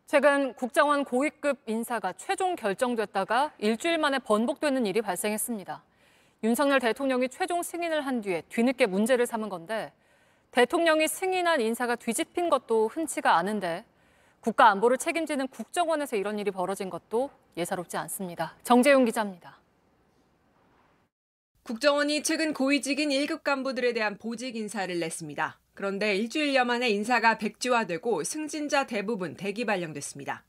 최근 국정원 고위급 인사가 최종 결정됐다가 일주일 만에 번복되는 일이 발생했습니다. 윤석열 대통령이 최종 승인을 한 뒤에 뒤늦게 문제를 삼은 건데 대통령이 승인한 인사가 뒤집힌 것도 흔치가 않은데 국가 안보를 책임지는 국정원에서 이런 일이 벌어진 것도 예사롭지 않습니다. 정재용 기자입니다. 국정원이 최근 고위직인 1급 간부들에 대한 보직 인사를 냈습니다. 그런데 일주일여 만에 인사가 백지화되고 승진자 대부분 대기 발령됐습니다.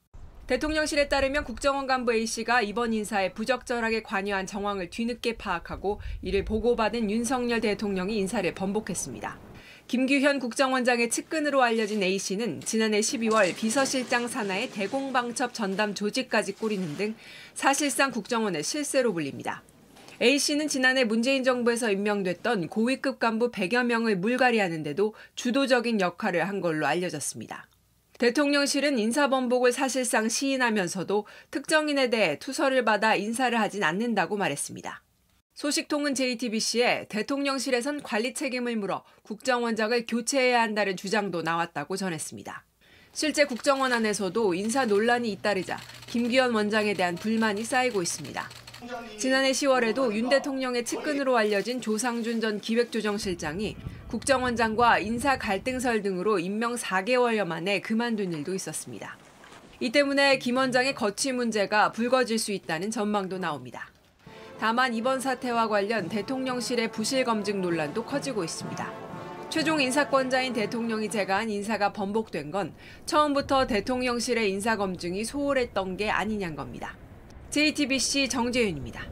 대통령실에 따르면 국정원 간부 A씨가 이번 인사에 부적절하게 관여한 정황을 뒤늦게 파악하고 이를 보고받은 윤석열 대통령이 인사를 번복했습니다. 김규현 국정원장의 측근으로 알려진 A씨는 지난해 12월 비서실장 산하의 대공방첩 전담 조직까지 꾸리는 등 사실상 국정원의 실세로 불립니다. A씨는 지난해 문재인 정부에서 임명됐던 고위급 간부 100여 명을 물갈이하는 데도 주도적인 역할을 한 걸로 알려졌습니다. 대통령실은 인사번복을 사실상 시인하면서도 특정인에 대해 투서를 받아 인사를 하진 않는다고 말했습니다. 소식통은 JTBC에 대통령실에선 관리 책임을 물어 국정원장을 교체해야 한다는 주장도 나왔다고 전했습니다. 실제 국정원 안에서도 인사 논란이 잇따르자 김규현 원장에 대한 불만이 쌓이고 있습니다. 지난해 10월에도 윤 대통령의 측근으로 알려진 조상준 전 기획조정실장이 국정원장과 인사 갈등설 등으로 임명 4개월여 만에 그만둔 일도 있었습니다. 이 때문에 김 원장의 거취 문제가 불거질 수 있다는 전망도 나옵니다. 다만 이번 사태와 관련 대통령실의 부실 검증 논란도 커지고 있습니다. 최종 인사권자인 대통령이 제거한 인사가 번복된 건 처음부터 대통령실의 인사 검증이 소홀했던 게 아니냐는 겁니다. JTBC 정재윤입니다.